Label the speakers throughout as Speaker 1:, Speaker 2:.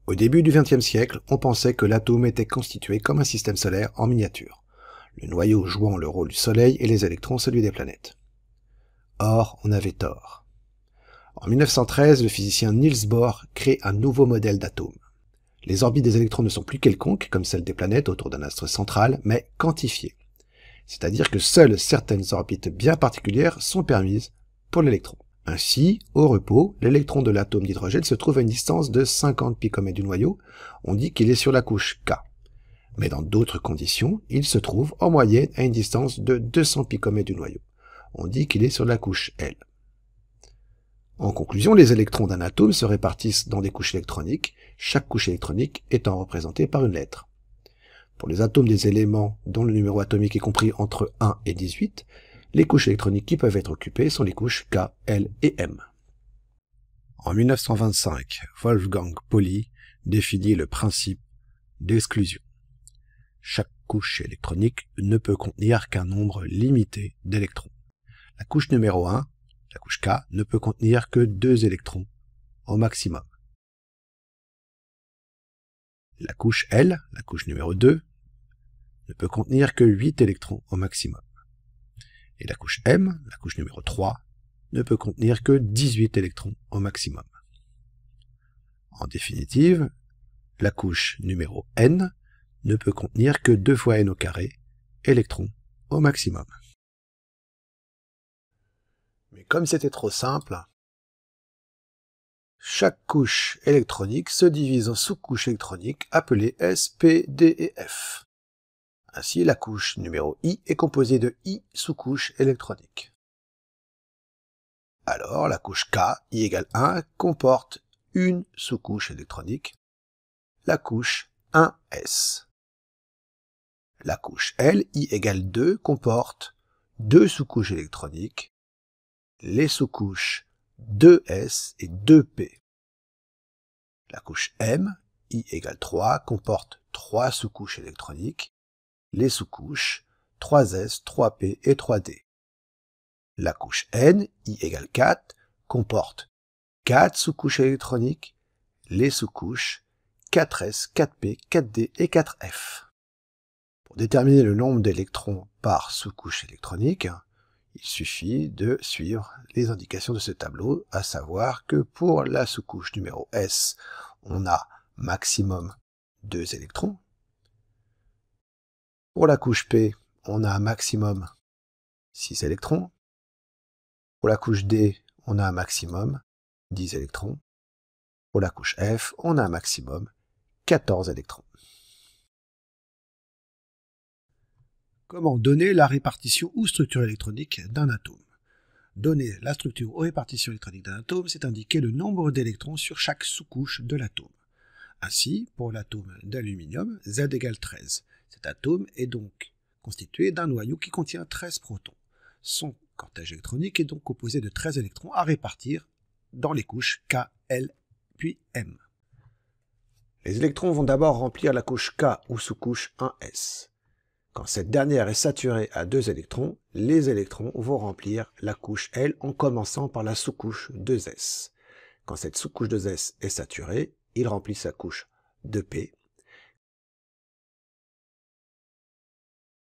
Speaker 1: Au début du XXe siècle, on pensait que l'atome était constitué comme un système solaire en miniature, le noyau jouant le rôle du Soleil et les électrons celui des planètes. Or, on avait tort. En 1913, le physicien Niels Bohr crée un nouveau modèle d'atome. Les orbites des électrons ne sont plus quelconques, comme celles des planètes autour d'un astre central, mais quantifiées. C'est-à-dire que seules certaines orbites bien particulières sont permises pour l'électron. Ainsi, au repos, l'électron de l'atome d'hydrogène se trouve à une distance de 50 picomètres du noyau. On dit qu'il est sur la couche K. Mais dans d'autres conditions, il se trouve en moyenne à une distance de 200 picomètres du noyau. On dit qu'il est sur la couche L. En conclusion, les électrons d'un atome se répartissent dans des couches électroniques, chaque couche électronique étant représentée par une lettre. Pour les atomes des éléments dont le numéro atomique est compris entre 1 et 18, les couches électroniques qui peuvent être occupées sont les couches K, L et M. En 1925, Wolfgang Pauli définit le principe d'exclusion. Chaque couche électronique ne peut contenir qu'un nombre limité d'électrons. La couche numéro 1, la couche K, ne peut contenir que 2 électrons au maximum. La couche L, la couche numéro 2, ne peut contenir que 8 électrons au maximum. Et la couche M, la couche numéro 3, ne peut contenir que 18 électrons au maximum. En définitive, la couche numéro N ne peut contenir que 2 fois n au carré électrons au maximum. Mais comme c'était trop simple, chaque couche électronique se divise en sous-couches électroniques appelées S, P, D et F. Ainsi, la couche numéro I est composée de I sous-couches électroniques. Alors, la couche K, I égale 1, comporte une sous-couche électronique, la couche 1S. La couche L, I égale 2, comporte 2 sous-couches électroniques, les sous-couches 2S et 2P. La couche M, I égale 3, comporte 3 sous-couches électroniques, les sous-couches 3S, 3P et 3D. La couche N, I égale 4, comporte 4 sous-couches électroniques, les sous-couches 4S, 4P, 4D et 4F. Pour déterminer le nombre d'électrons par sous-couche électronique, il suffit de suivre les indications de ce tableau, à savoir que pour la sous-couche numéro S, on a maximum 2 électrons. Pour la couche P, on a un maximum 6 électrons. Pour la couche D, on a un maximum 10 électrons. Pour la couche F, on a un maximum 14 électrons. Comment donner la répartition ou structure électronique d'un atome? Donner la structure ou répartition électronique d'un atome, c'est indiquer le nombre d'électrons sur chaque sous-couche de l'atome. Ainsi, pour l'atome d'aluminium, Z égale 13. Cet atome est donc constitué d'un noyau qui contient 13 protons. Son cortège électronique est donc composé de 13 électrons à répartir dans les couches K, L, puis M. Les électrons vont d'abord remplir la couche K ou sous-couche 1S. Quand cette dernière est saturée à 2 électrons, les électrons vont remplir la couche L en commençant par la sous-couche 2S. Quand cette sous-couche 2S est saturée, il remplit sa couche 2P.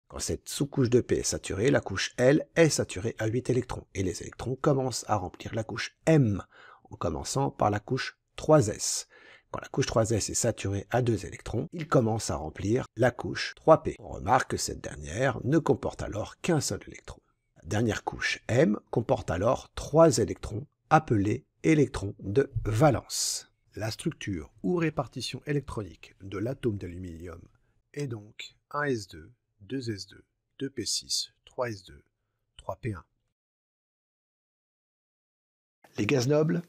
Speaker 1: Quand cette sous-couche 2P est saturée, la couche L est saturée à 8 électrons et les électrons commencent à remplir la couche M en commençant par la couche 3S. Quand la couche 3S est saturée à 2 électrons, il commence à remplir la couche 3P. On remarque que cette dernière ne comporte alors qu'un seul électron. La dernière couche M comporte alors 3 électrons appelés électrons de valence. La structure ou répartition électronique de l'atome d'aluminium est donc 1s2, 2s2, 2p6, 3s2, 3p1.
Speaker 2: Les gaz nobles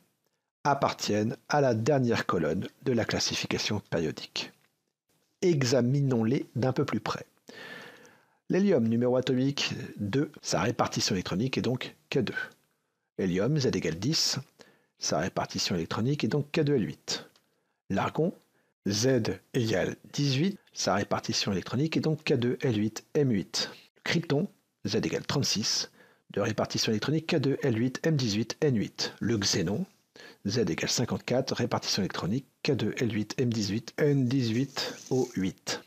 Speaker 2: appartiennent à la dernière colonne de la classification périodique. Examinons-les d'un peu plus près. L'hélium, numéro atomique 2, sa répartition électronique est donc K2. Hélium, Z égale 10, sa répartition électronique est donc K2L8. L'argon, Z égale 18, sa répartition électronique est donc K2L8M8. Le krypton, Z égale 36, de répartition électronique K2L8M18N8. Le xénon, Z égale 54, répartition électronique K2, L8, M18, N18, O8.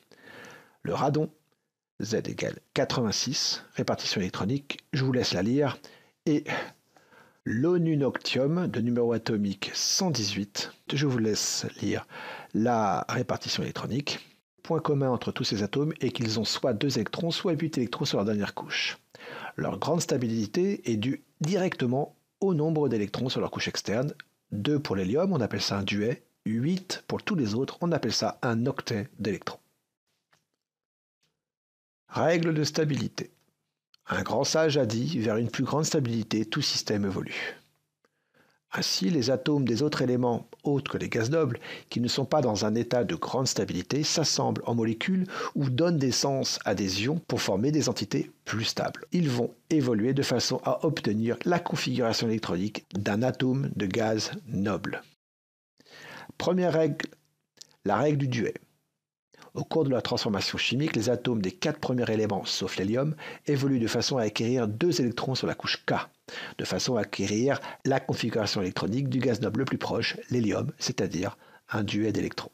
Speaker 2: Le radon, Z égale 86, répartition électronique, je vous laisse la lire, et l'onunoctium de numéro atomique 118, je vous laisse lire la répartition électronique. Le point commun entre tous ces atomes est qu'ils ont soit 2 électrons, soit 8 électrons sur leur dernière couche. Leur grande stabilité est due directement au nombre d'électrons sur leur couche externe. 2 pour l'hélium, on appelle ça un duet. 8 pour tous les autres, on appelle ça un octet d'électrons. Règle de stabilité. Un grand sage a dit, vers une plus grande stabilité, tout système évolue. Ainsi, les atomes des autres éléments, autres que les gaz nobles, qui ne sont pas dans un état de grande stabilité, s'assemblent en molécules ou donnent naissance à des ions pour former des entités plus stables. Ils vont évoluer de façon à obtenir la configuration électronique d'un atome de gaz noble. Première règle, la règle du duet. Au cours de la transformation chimique, les atomes des 4 premiers éléments, sauf l'hélium, évoluent de façon à acquérir 2 électrons sur la couche K, de façon à acquérir la configuration électronique du gaz noble le plus proche, l'hélium, c'est-à-dire un duet d'électrons.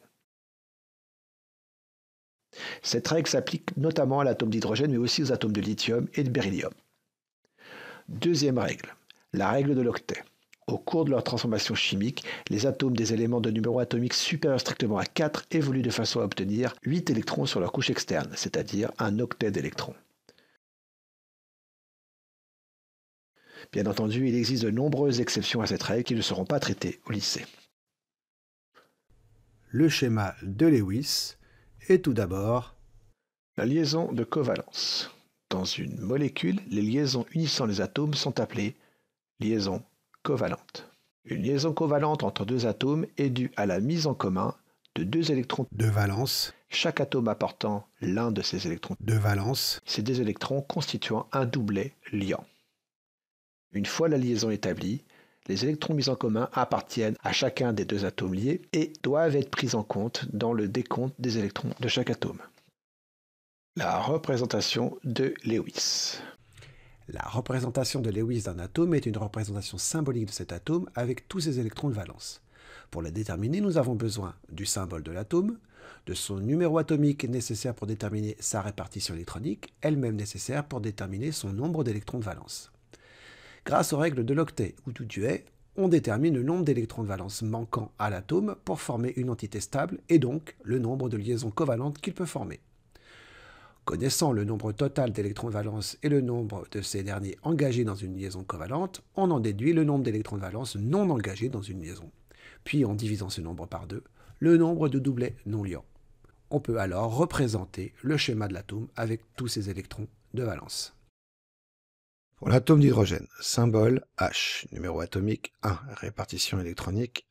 Speaker 2: Cette règle s'applique notamment à l'atome d'hydrogène, mais aussi aux atomes de lithium et de beryllium. Deuxième règle, la règle de l'octet. Au cours de leur transformation chimique, les atomes des éléments de numéro atomique supérieur strictement à 4 évoluent de façon à obtenir 8 électrons sur leur couche externe, c'est-à-dire un octet d'électrons. Bien entendu, il existe de nombreuses exceptions à cette règle qui ne seront pas traitées au lycée.
Speaker 1: Le schéma de Lewis est tout d'abord
Speaker 2: la liaison de covalence. Dans une molécule, les liaisons unissant les atomes sont appelées liaisons covalentes. Une liaison covalente entre 2 atomes est due à la mise en commun de 2 électrons
Speaker 1: de valence,
Speaker 2: chaque atome apportant l'un de ces électrons
Speaker 1: de valence,
Speaker 2: ces 2 électrons constituant un doublet liant. Une fois la liaison établie, les électrons mis en commun appartiennent à chacun des 2 atomes liés et doivent être pris en compte dans le décompte des électrons de chaque atome. La représentation de Lewis.
Speaker 1: La représentation de Lewis d'un atome est une représentation symbolique de cet atome avec tous ses électrons de valence. Pour la déterminer, nous avons besoin du symbole de l'atome, de son numéro atomique nécessaire pour déterminer sa répartition électronique, elle-même nécessaire pour déterminer son nombre d'électrons de valence. Grâce aux règles de l'octet ou du duet, on détermine le nombre d'électrons de valence manquants à l'atome pour former une entité stable et donc le nombre de liaisons covalentes qu'il peut former. Connaissant le nombre total d'électrons de valence et le nombre de ces derniers engagés dans une liaison covalente, on en déduit le nombre d'électrons de valence non engagés dans une liaison. Puis, en divisant ce nombre par 2, le nombre de doublets non liants. On peut alors représenter le schéma de l'atome avec tous ses électrons de valence. Pour l'atome d'hydrogène, symbole H, numéro atomique 1, répartition électronique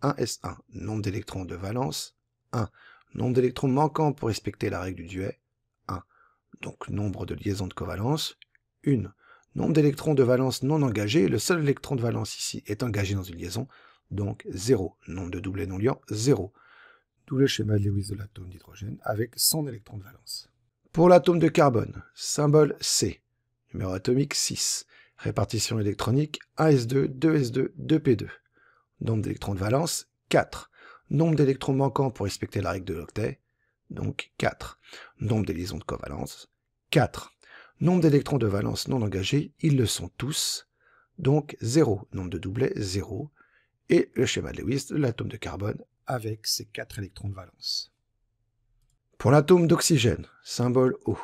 Speaker 1: 1s1, nombre d'électrons de valence 1, nombre d'électrons manquants pour respecter la règle du duet, donc nombre de liaisons de covalence, 1. Nombre d'électrons de valence non engagés, le seul électron de valence ici est engagé dans une liaison, donc 0. Nombre de doublets non liants, 0. D'où le schéma de Lewis de l'atome d'hydrogène avec son électron de valence. Pour l'atome de carbone, symbole C, numéro atomique 6, répartition électronique 1s2, 2s2, 2p2. Nombre d'électrons de valence, 4. Nombre d'électrons manquants pour respecter la règle de l'octet, donc 4. Nombre des liaisons de covalence, 4. Nombre d'électrons de valence non engagés, ils le sont tous, donc 0. Nombre de doublets, 0. Et le schéma de Lewis de l'atome de carbone avec ses 4 électrons de valence. Pour l'atome d'oxygène, symbole O,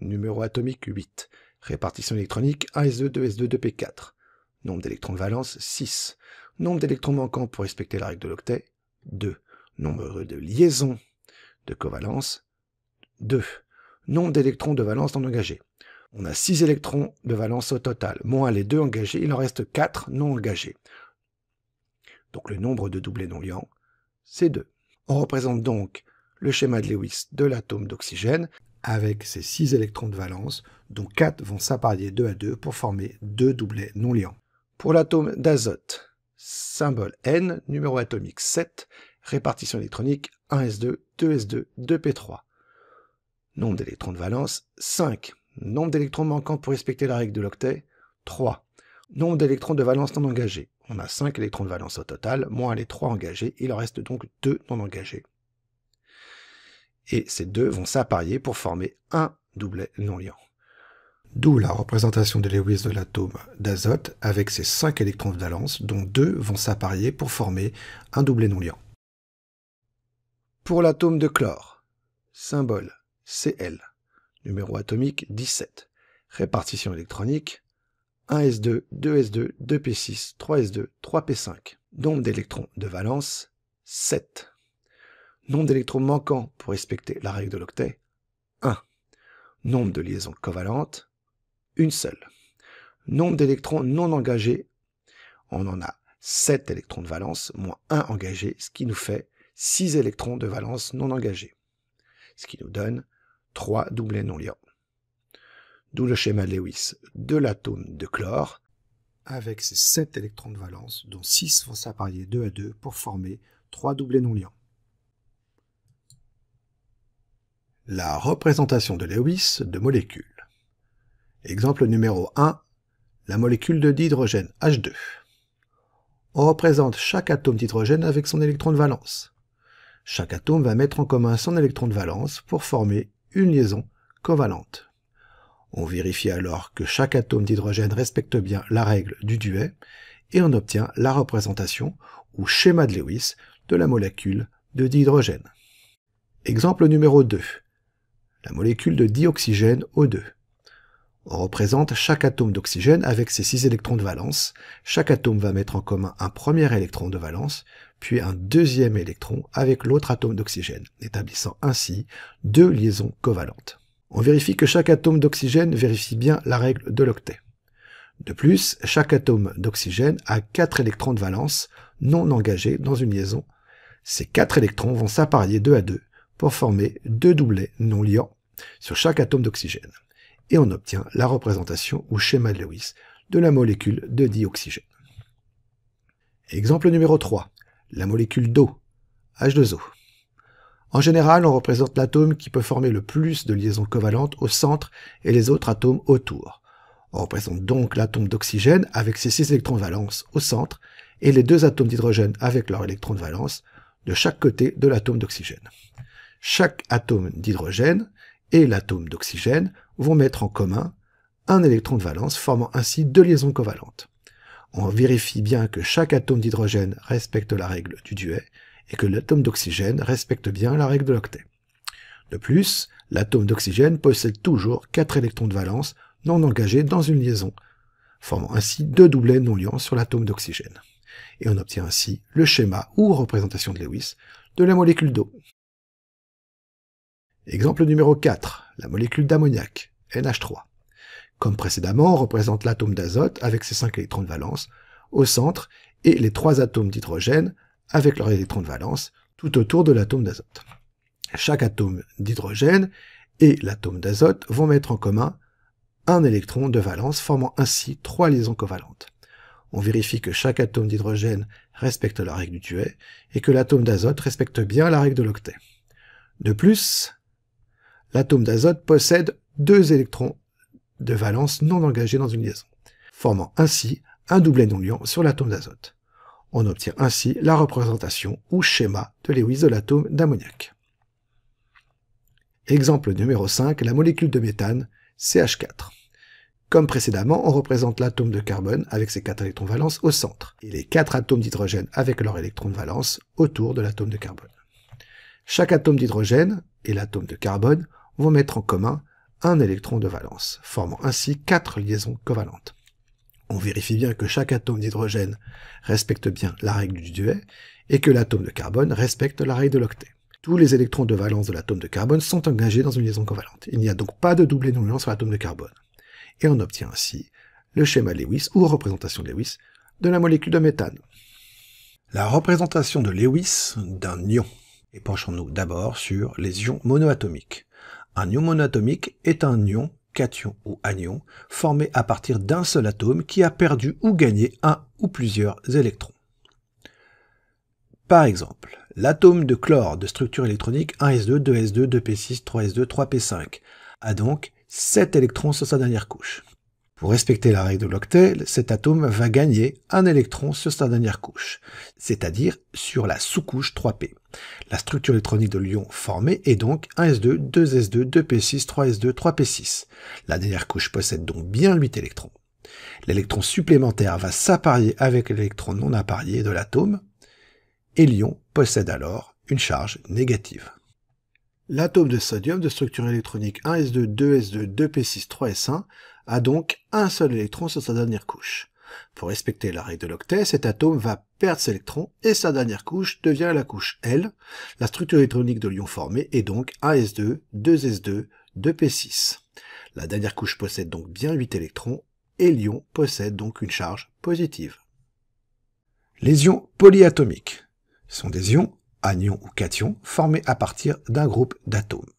Speaker 1: numéro atomique 8, répartition électronique 1s2, 2s2, 2p4. Nombre d'électrons de valence, 6. Nombre d'électrons manquants pour respecter la règle de l'octet, 2. Nombre de liaisons de covalence, 2. Nombre d'électrons de valence non engagés. On a 6 électrons de valence au total, moins les 2 engagés, il en reste 4 non engagés. Donc le nombre de doublets non liants, c'est 2. On représente donc le schéma de Lewis de l'atome d'oxygène avec ses 6 électrons de valence, dont 4 vont s'apparier 2 à 2 pour former 2 doublets non liants. Pour l'atome d'azote, symbole N, numéro atomique 7, répartition électronique 1s2, 2s2, 2p3. Nombre d'électrons de valence, 5. Nombre d'électrons manquants pour respecter la règle de l'octet, 3. Nombre d'électrons de valence non engagés. On a 5 électrons de valence au total, moins les 3 engagés, il en reste donc 2 non engagés. Et ces deux vont s'apparier pour former un doublet non liant. D'où la représentation de Lewis de l'atome d'azote avec ses 5 électrons de valence, dont 2 vont s'apparier pour former un doublet non liant. Pour l'atome de chlore, symbole Cl, numéro atomique 17, répartition électronique 1s2, 2s2, 2p6, 3s2, 3p5. Nombre d'électrons de valence 7. Nombre d'électrons manquants pour respecter la règle de l'octet 1. Nombre de liaisons covalentes, une seule. Nombre d'électrons non engagés, on en a 7 électrons de valence, moins 1 engagé, ce qui nous fait 6 électrons de valence non engagés, ce qui nous donne 3 doublets non liants. D'où le schéma Lewis de l'atome de chlore, avec ses 7 électrons de valence, dont 6 vont s'apparier 2 à 2 pour former 3 doublets non liants. La représentation de Lewis de molécules. Exemple numéro 1, la molécule de dihydrogène H2. On représente chaque atome d'hydrogène avec son électron de valence. Chaque atome va mettre en commun son électron de valence pour former une liaison covalente. On vérifie alors que chaque atome d'hydrogène respecte bien la règle du duet et on obtient la représentation ou schéma de Lewis de la molécule de dihydrogène. Exemple numéro 2. La molécule de dioxygène O2. On représente chaque atome d'oxygène avec ses 6 électrons de valence. Chaque atome va mettre en commun un premier électron de valence, puis un deuxième électron avec l'autre atome d'oxygène, établissant ainsi 2 liaisons covalentes. On vérifie que chaque atome d'oxygène vérifie bien la règle de l'octet. De plus, chaque atome d'oxygène a 4 électrons de valence non engagés dans une liaison. Ces 4 électrons vont s'apparier 2 à 2 pour former 2 doublets non liants sur chaque atome d'oxygène. Et on obtient la représentation ou schéma de Lewis de la molécule de dioxygène. Exemple numéro 3. La molécule d'eau, H2O. En général, on représente l'atome qui peut former le plus de liaisons covalentes au centre et les autres atomes autour. On représente donc l'atome d'oxygène avec ses 6 électrons de valence au centre et les 2 atomes d'hydrogène avec leurs électrons de valence de chaque côté de l'atome d'oxygène. Chaque atome d'hydrogène et l'atome d'oxygène vont mettre en commun un électron de valence, formant ainsi 2 liaisons covalentes. On vérifie bien que chaque atome d'hydrogène respecte la règle du duet et que l'atome d'oxygène respecte bien la règle de l'octet. De plus, l'atome d'oxygène possède toujours 4 électrons de valence non engagés dans une liaison, formant ainsi 2 doublets non liants sur l'atome d'oxygène. Et on obtient ainsi le schéma ou représentation de Lewis de la molécule d'eau. Exemple numéro 4, la molécule d'ammoniac, NH3. Comme précédemment, on représente l'atome d'azote avec ses 5 électrons de valence au centre et les 3 atomes d'hydrogène avec leurs électrons de valence tout autour de l'atome d'azote. Chaque atome d'hydrogène et l'atome d'azote vont mettre en commun un électron de valence, formant ainsi 3 liaisons covalentes. On vérifie que chaque atome d'hydrogène respecte la règle du duet et que l'atome d'azote respecte bien la règle de l'octet. De plus, l'atome d'azote possède 2 électrons de valence non engagés dans une liaison, formant ainsi un doublet non liant sur l'atome d'azote. On obtient ainsi la représentation ou schéma de Lewis de l'atome d'ammoniac. Exemple numéro 5, la molécule de méthane, CH4. Comme précédemment, on représente l'atome de carbone avec ses 4 électrons de valence au centre, et les 4 atomes d'hydrogène avec leurs électrons de valence autour de l'atome de carbone. Chaque atome d'hydrogène et l'atome de carbone vont mettre en commun un électron de valence, formant ainsi 4 liaisons covalentes. On vérifie bien que chaque atome d'hydrogène respecte bien la règle du duet et que l'atome de carbone respecte la règle de l'octet. Tous les électrons de valence de l'atome de carbone sont engagés dans une liaison covalente. Il n'y a donc pas de doublet non liant sur l'atome de carbone. Et on obtient ainsi le schéma Lewis ou représentation de Lewis de la molécule de méthane. La représentation de Lewis d'un ion. Et penchons-nous d'abord sur les ions monoatomiques. Un ion monoatomique est un ion, cation ou anion, formé à partir d'un seul atome qui a perdu ou gagné un ou plusieurs électrons. Par exemple, l'atome de chlore de structure électronique 1s2, 2s2, 2p6, 3s2, 3p5 a donc 7 électrons sur sa dernière couche. Pour respecter la règle de l'octet, cet atome va gagner un électron sur sa dernière couche, c'est-à-dire sur la sous-couche 3p. La structure électronique de l'ion formé est donc 1s2, 2s2, 2p6, 3s2, 3p6. La dernière couche possède donc bien 8 électrons. L'électron supplémentaire va s'apparier avec l'électron non apparié de l'atome, et l'ion possède alors une charge négative. L'atome de sodium de structure électronique 1s2, 2s2, 2p6, 3s1 a donc un seul électron sur sa dernière couche. Pour respecter la règle de l'octet, cet atome va perdre ses électrons et sa dernière couche devient la couche L. La structure électronique de l'ion formé est donc 1s2, 2s2, 2p6. La dernière couche possède donc bien 8 électrons et l'ion possède donc une charge positive. Les ions polyatomiques sont des ions, anions ou cations, formés à partir d'un groupe d'atomes.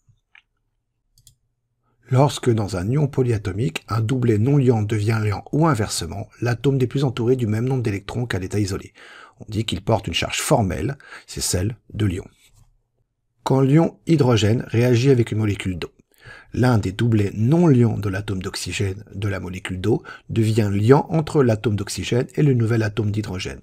Speaker 1: Lorsque dans un ion polyatomique, un doublet non liant devient liant ou inversement, l'atome n'est plus entouré du même nombre d'électrons qu'à l'état isolé. On dit qu'il porte une charge formelle, c'est celle de l'ion. Quand l'ion hydrogène réagit avec une molécule d'eau, l'un des doublets non liants de l'atome d'oxygène de la molécule d'eau devient liant entre l'atome d'oxygène et le nouvel atome d'hydrogène.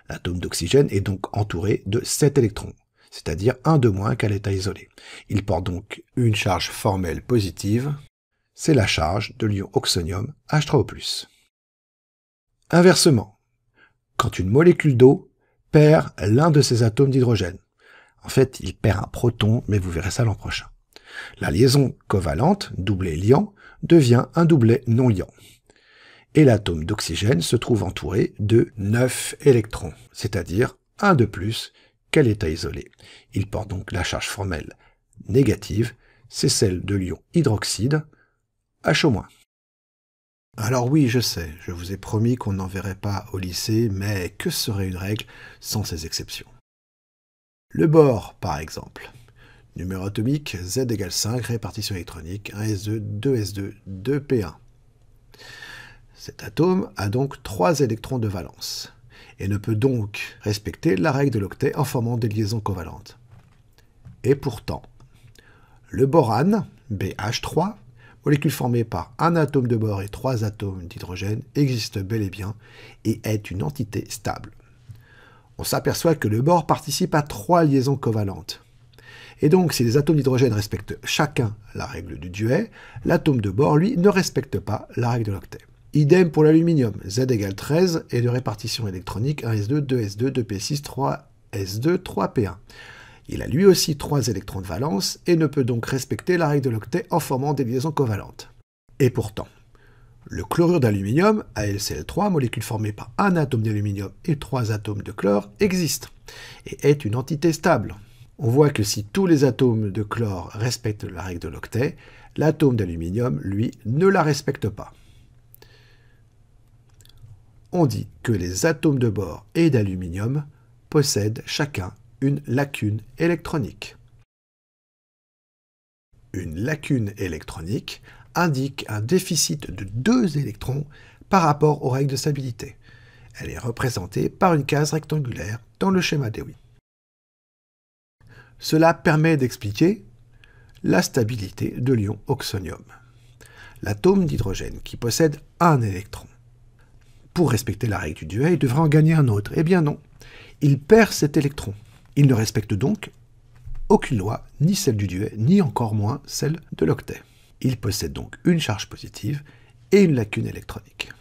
Speaker 1: L'atome d'oxygène est donc entouré de 7 électrons, c'est-à-dire un de moins qu'à l'état isolé. Il porte donc une charge formelle positive, c'est la charge de l'ion oxonium H3O+. Inversement, quand une molécule d'eau perd l'un de ses atomes d'hydrogène, en fait il perd un proton, mais vous verrez ça l'an prochain. La liaison covalente, doublet liant, devient un doublet non liant. Et l'atome d'oxygène se trouve entouré de 9 électrons, c'est-à-dire un de plus qu'à l'état isolé. Il porte donc la charge formelle négative, c'est celle de l'ion hydroxyde, HO-. Alors oui, je sais, je vous ai promis qu'on n'en verrait pas au lycée, mais que serait une règle sans ces exceptions? Le bore, par exemple. Numéro atomique Z égale 5, répartition électronique 1s2, 2s2, 2p1. Cet atome a donc 3 électrons de valence, et ne peut donc respecter la règle de l'octet en formant des liaisons covalentes. Et pourtant, le borane, BH3, molécule formée par un atome de bore et 3 atomes d'hydrogène, existe bel et bien et est une entité stable. On s'aperçoit que le bore participe à 3 liaisons covalentes. Et donc, si les atomes d'hydrogène respectent chacun la règle du duet, l'atome de bore, lui, ne respecte pas la règle de l'octet. Idem pour l'aluminium, Z égale 13 et de répartition électronique 1s2, 2s2, 2p6, 3s2, 3p1. Il a lui aussi 3 électrons de valence et ne peut donc respecter la règle de l'octet en formant des liaisons covalentes. Et pourtant, le chlorure d'aluminium, AlCl3, molécule formée par un atome d'aluminium et 3 atomes de chlore, existe et est une entité stable. On voit que si tous les atomes de chlore respectent la règle de l'octet, l'atome d'aluminium, lui, ne la respecte pas. On dit que les atomes de bore et d'aluminium possèdent chacun une lacune électronique. Une lacune électronique indique un déficit de 2 électrons par rapport aux règles de stabilité. Elle est représentée par une case rectangulaire dans le schéma Dewey. Cela permet d'expliquer la stabilité de l'ion oxonium, l'atome d'hydrogène qui possède un électron. Pour respecter la règle du duet, il devrait en gagner un autre. Eh bien non, il perd cet électron. Il ne respecte donc aucune loi, ni celle du duet, ni encore moins celle de l'octet. Il possède donc une charge positive et une lacune électronique.